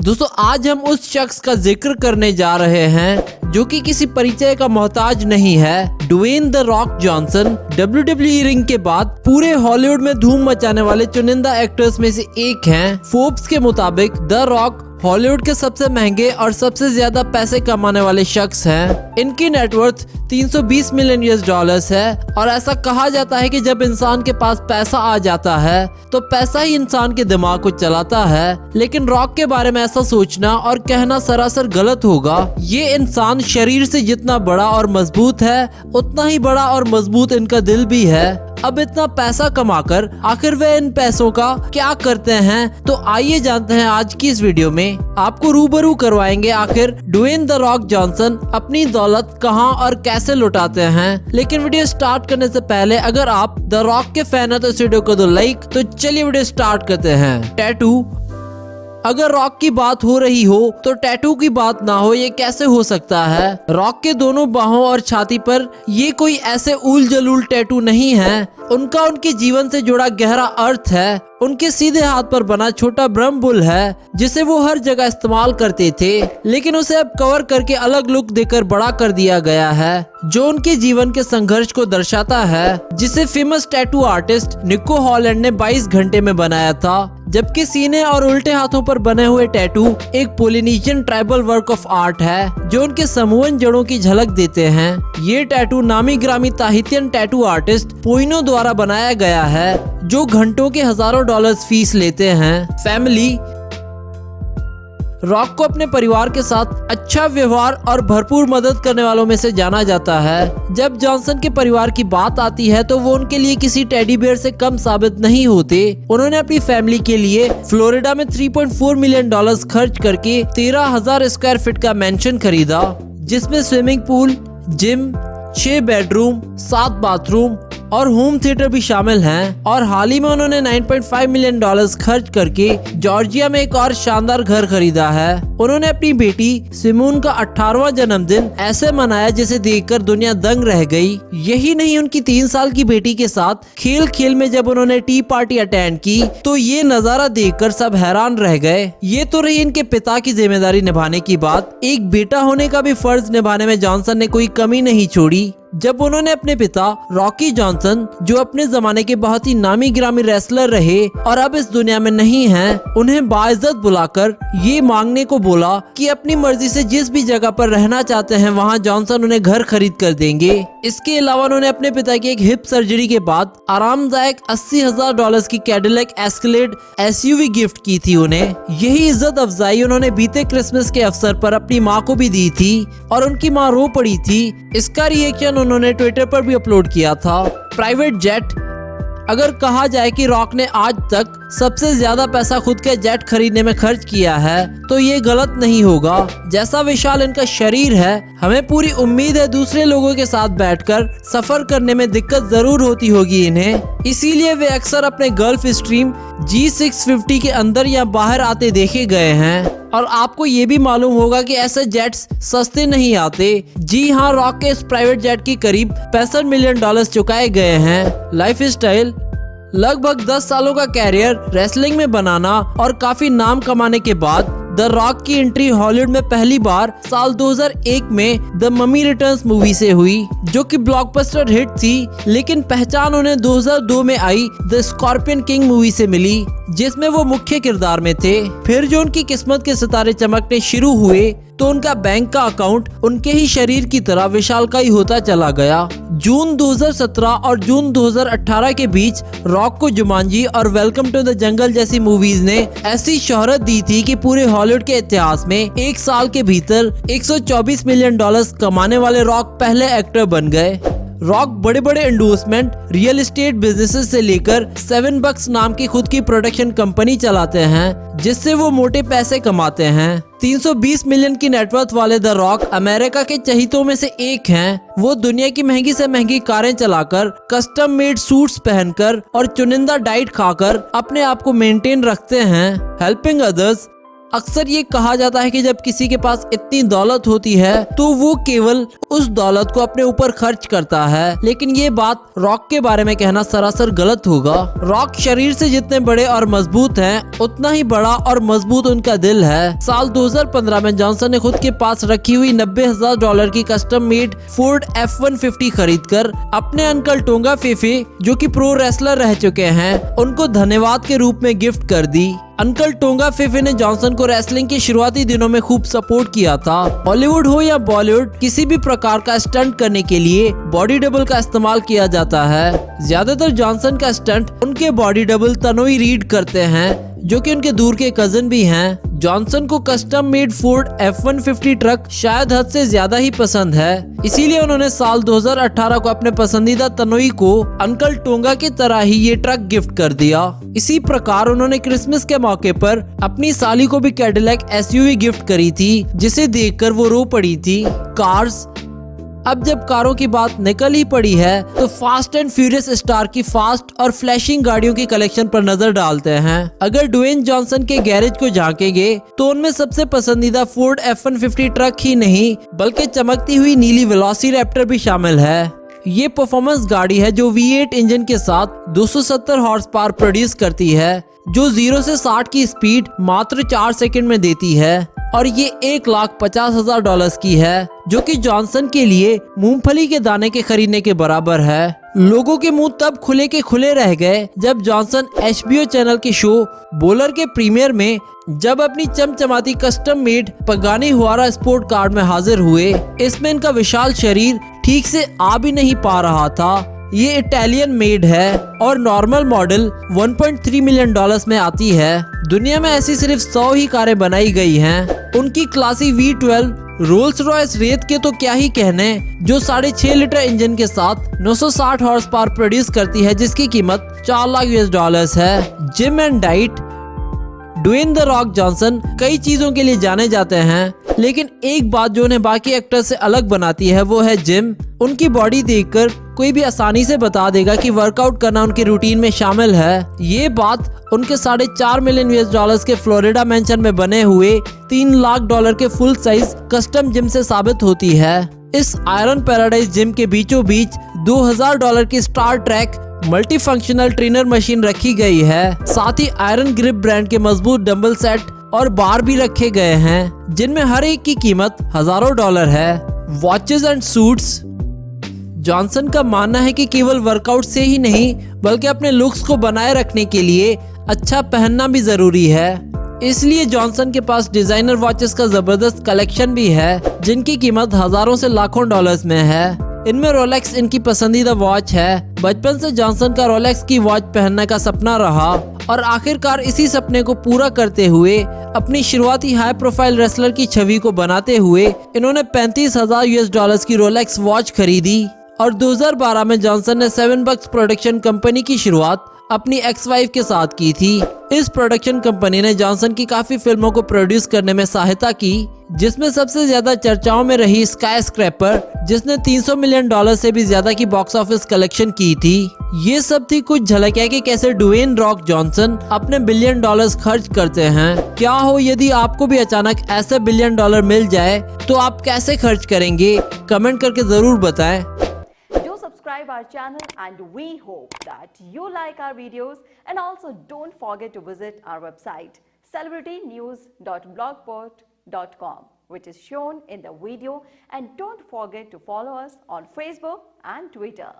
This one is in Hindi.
दोस्तों आज हम उस शख्स का जिक्र करने जा रहे हैं जो कि किसी परिचय का मोहताज नहीं है। Dwayne the Rock Johnson WWE ring के बाद पूरे हॉलीवुड में धूम मचाने वाले चुनिंदा एक्टर्स में से एक हैं। फोर्ब्स के मुताबिक द रॉक हॉलीवुड के सबसे महंगे और सबसे ज्यादा पैसे कमाने वाले शख्स हैं। इनकी नेटवर्थ 320 मिलियन US है और ऐसा कहा जाता है कि जब इंसान के पास पैसा आ जाता है तो पैसा ही इंसान के दिमाग को चलाता है। लेकिन रॉक के बारे में ऐसा सोचना और कहना सरासर गलत होगा। ये इंसान शरीर से जितना बड़ा और मजबूत है उतना ही बड़ा और मजबूत इनका दिल भी है। अब इतना पैसा कमाकर आखिर वे इन पैसों का क्या करते हैं, तो आइए जानते हैं आज की इस वीडियो में। आपको रूबरू करवाएंगे आखिर ड्वेन द रॉक जॉनसन अपनी दौलत कहां और कैसे लुटाते हैं। लेकिन वीडियो स्टार्ट करने से पहले अगर आप द रॉक के फैन हैं तो इस वीडियो को दो लाइक। तो चलिए वीडियो स्टार्ट करते हैं। टैटू। अगर रॉक की बात हो रही हो तो टैटू की बात ना हो, ये कैसे हो सकता है। रॉक के दोनों बाहों और छाती पर ये कोई ऐसे उल जलूल टैटू नहीं है। उनका उनके जीवन से जुड़ा गहरा अर्थ है। उनके सीधे हाथ पर बना छोटा ब्रह्म बुल है जिसे वो हर जगह इस्तेमाल करते थे, लेकिन उसे अब कवर करके अलग लुक देकर बड़ा कर दिया गया है जो उनके जीवन के संघर्ष को दर्शाता है, जिसे फेमस टैटू आर्टिस्ट निको हॉलैंड ने 22 घंटे में बनाया था। जबकि सीने और उल्टे हाथों पर बने हुए टैटू एक Polynesian tribal work of art है जो उनके समूहन जड़ों की झलक देते हैं। ये टैटू नामी ग्रामी ताहितियन टैटू आर्टिस्ट पोइनो द्वारा बनाया गया है जो घंटों के हजारों डॉलर्स फीस लेते हैं। फैमिली। रॉक को अपने परिवार के साथ अच्छा व्यवहार और भरपूर मदद करने वालों में से जाना जाता है। जब जॉनसन के परिवार की बात आती है तो वो उनके लिए किसी टेडी बेयर से कम साबित नहीं होते। उन्होंने अपनी फैमिली के लिए फ्लोरिडा में $3.4 मिलियन खर्च करके 13,000 स्क्वायर फीट का मैंशन खरीदा, जिसमें swimming pool, gym, 6 bedroom, 7 bathroom और होम थिएटर भी शामिल हैं। और हाल ही में उन्होंने $9.5 मिलियन खर्च करके जॉर्जिया में एक और शानदार घर खरीदा है। उन्होंने अपनी बेटी सिमोन का 18वां जन्मदिन ऐसे मनाया जिसे देखकर दुनिया दंग रह गई। यही नहीं, उनकी 3 साल की बेटी के साथ खेल खेल में जब उन्होंने टी पार्टी अटेंड की तो ये नजारा देखकर सब हैरान रह गए। ये तो रही इनके पिता की जिम्मेदारी निभाने की बात। एक बेटा होने का भी फर्ज निभाने में जॉनसन ने कोई कमी नहीं छोड़ी। जब उन्होंने अपने पिता रॉकी जॉनसन, जो अपने जमाने के बहुत ही नामी ग्रामी रेसलर रहे और अब इस दुनिया में नहीं हैं, उन्हें बाइज्जत बुलाकर ये मांगने को बोला कि अपनी मर्जी से जिस भी जगह पर रहना चाहते हैं वहां जॉनसन उन्हें घर खरीद कर देंगे। इसके अलावा उन्होंने अपने पिता की एक हिप सर्जरी के बाद आरामदायक $80,000 की कैडिलैक एस्केलेड SUV गिफ्ट की थी उन्हें। यही इज्जत अफजाई उन्होंने बीते क्रिसमस के अवसर पर अपनी माँ को भी दी थी और उनकी माँ रो पड़ी थी। इसका रिएक्शन उन्होंने ट्विटर पर भी अपलोड किया था। Private jet. अगर कहा जाए कि रॉक ने आज तक सबसे ज्यादा पैसा खुद के जेट खरीदने में खर्च किया है तो ये गलत नहीं होगा। जैसा विशाल इनका शरीर है, हमें पूरी उम्मीद है दूसरे लोगों के साथ बैठकर सफर करने में दिक्कत जरूर होती होगी इन्हें। इसीलिए वे अक्सर अपने गल्फ स्ट्रीम G650 के अंदर या बाहर आते देखे गए हैं। और आपको ये भी मालूम होगा कि ऐसे जेट्स सस्ते नहीं आते। जी हाँ, रॉक के इस प्राइवेट जेट की करीब $65 मिलियन चुकाए गए हैं। Life style. लगभग 10 सालों का कैरियर रेसलिंग में बनाना और काफी नाम कमाने के बाद द रॉक की एंट्री हॉलीवुड में पहली बार साल 2001 में द ममी रिटर्न्स मूवी से हुई, जो कि ब्लॉकबस्टर हिट थी। लेकिन पहचान उन्हें 2002 में I the scorpion king movie से मिली, जिसमें वो मुख्य किरदार में थे। फिर जो उनकी किस्मत के सितारे चमकने शुरू हुए तो उनका बैंक का अकाउंट उनके ही शरीर की तरह विशालकाय होता चला गया। जून 2017 और जून 2018 के बीच रॉक को जुमांजी और वेलकम टू द जंगल जैसी मूवीज ने ऐसी शोहरत दी थी कि पूरे हॉलीवुड के इतिहास में एक साल के भीतर $124 मिलियन कमाने वाले रॉक पहले एक्टर बन गए। रॉक बड़े बड़े एंडोर्समेंट, रियल एस्टेट बिजनेसेस से लेकर $7 नाम की खुद की प्रोडक्शन कंपनी चलाते हैं, जिससे वो मोटे पैसे कमाते हैं। 320 मिलियन की नेटवर्थ वाले द रॉक अमेरिका के चहीतों में से एक हैं। वो दुनिया की महंगी से महंगी कारें चलाकर, कस्टम मेड सूट्स पहनकर और चुनिंदा डाइट खाकर अपने आप को मेंटेन रखते हैं। Helping others. अक्सर ये कहा जाता है कि जब किसी के पास इतनी दौलत होती है तो वो केवल उस दौलत को अपने ऊपर खर्च करता है, लेकिन ये बात रॉक के बारे में कहना सरासर गलत होगा। रॉक शरीर से जितने बड़े और मजबूत हैं, उतना ही बड़ा और मजबूत उनका दिल है। साल 2015 में जॉनसन ने खुद के पास रखी हुई $90,000 की कस्टम मेड फोर्ड F-150 खरीदकर अपने अंकल टोंगा फेफे, जो कि प्रो रेसलर रह चुके हैं, उनको धन्यवाद के रूप में गिफ्ट कर दी। अंकल टोंगा फेफे ने जॉनसन को रेसलिंग के शुरुआती दिनों में खूब सपोर्ट किया था। हॉलीवुड हो या बॉलीवुड, किसी भी प्रकार का स्टंट करने के लिए बॉडी डबल का इस्तेमाल किया जाता है। ज्यादातर जॉनसन का स्टंट उनके बॉडी डबल तनोई रीड करते हैं, जो कि उनके दूर के कजन भी हैं। जॉनसन को custom made Ford F-150 truck शायद हद से ज्यादा ही पसंद है, इसीलिए उन्होंने साल 2018 को अपने पसंदीदा तनोई को अंकल टोंगा की तरह ही ये ट्रक गिफ्ट कर दिया। इसी प्रकार उन्होंने क्रिसमस के मौके पर अपनी साली को भी कैडिलैक SUV गिफ्ट करी थी, जिसे देखकर वो रो पड़ी थी। कार्स। अब जब कारों की बात निकल ही पड़ी है तो फास्ट एंड फ्यूरियस स्टार की फास्ट और फ्लैशिंग गाड़ियों की कलेक्शन पर नजर डालते हैं। अगर ड्वेन जॉनसन के गैरेज को झांकेंगे तो उनमें सबसे पसंदीदा फोर्ड F-150 ट्रक ही नहीं, बल्कि चमकती हुई नीली वेलोसिरैप्टर भी शामिल है। ये परफॉर्मेंस गाड़ी है जो V8 इंजन के साथ 270 हॉर्स पावर प्रोड्यूस करती है, जो 0 से 60 की स्पीड मात्र 4 सेकंड में देती है, और ये $1,50,000 की है, जो कि जॉनसन के लिए मूंगफली के दाने के खरीदने के बराबर है। लोगों के मुंह तब खुले के खुले रह गए जब जॉनसन HBO चैनल के शो बोलर के प्रीमियर में जब अपनी चमचमाती custom made Pagani Huayra sport car में हाजिर हुए। इसमें इनका विशाल शरीर ठीक से आ भी नहीं पा रहा था। ये इटालियन मेड है और नॉर्मल मॉडल $1.3 मिलियन में आती है। दुनिया में ऐसी सिर्फ 100 ही कारें बनाई गई हैं। उनकी क्लासी V12 रोल्स रॉयस रेत के तो क्या ही कहने, जो 6.5 लीटर इंजन के साथ 960 हॉर्स पावर प्रोड्यूस करती है, जिसकी कीमत $4 लाख है। Gym and diet. Dwayne the Rock Johnson कई चीजों के लिए जाने जाते हैं, लेकिन एक बात जो उन्हें बाकी एक्टर्स से अलग बनाती है वो है जिम। उनकी बॉडी देखकर कोई भी आसानी से बता देगा कि वर्कआउट करना उनके रूटीन में शामिल है। ये बात उनके $4.5 मिलियन के फ्लोरिडा मैंशन में बने हुए $3 लाख के फुल साइज कस्टम जिम से साबित होती है। इस आयरन पैराडाइज जिम के बीचों बीच $2,000 की Star Trek multi functional trainer machine रखी गई है। साथ ही आयरन ग्रिप ब्रांड के मजबूत डंबल सेट और बार भी रखे गए हैं, जिनमें हर एक की कीमत हजारों डॉलर है। Watches and suits. जॉनसन का मानना है कि केवल वर्कआउट से ही नहीं, बल्कि अपने लुक्स को बनाए रखने के लिए अच्छा पहनना भी जरूरी है। इसलिए जॉनसन के पास डिजाइनर वॉचेस का जबरदस्त कलेक्शन भी है, जिनकी कीमत हजारों से लाखों डॉलर्स में है। इनमें रोलेक्स इनकी पसंदीदा वॉच है। बचपन से जॉनसन का रोलेक्स की वॉच पहनने का सपना रहा, और आखिरकार इसी सपने को पूरा करते हुए अपनी शुरुआती हाई प्रोफाइल रेसलर की छवि को बनाते हुए इन्होंने $35,000 की रोलेक्स वॉच खरीदी। और 2012 में जॉनसन ने 7 बक्स प्रोडक्शन कंपनी की शुरुआत अपनी एक्स वाइफ के साथ की थी। इस प्रोडक्शन कंपनी ने जॉनसन की काफी फिल्मों को प्रोड्यूस करने में सहायता की, जिसमें सबसे ज्यादा चर्चाओं में रही स्काई स्क्रैपर, जिसने $300 मिलियन से भी ज्यादा की बॉक्स ऑफिस कलेक्शन की थी। ये सब थी कुछ झलकियां कि कैसे ड्वेन रॉक जॉनसन अपने $1 बिलियन खर्च करते हैं। क्या हो यदि आपको भी अचानक ऐसे $1 बिलियन मिल जाए तो आप कैसे खर्च करेंगे? कमेंट करके जरूर बताएं। Subscribe our channel and we hope that you like our videos, and also don't forget to visit our website celebritynews.blogspot.com, which is shown in the video, and don't forget to follow us on Facebook and Twitter.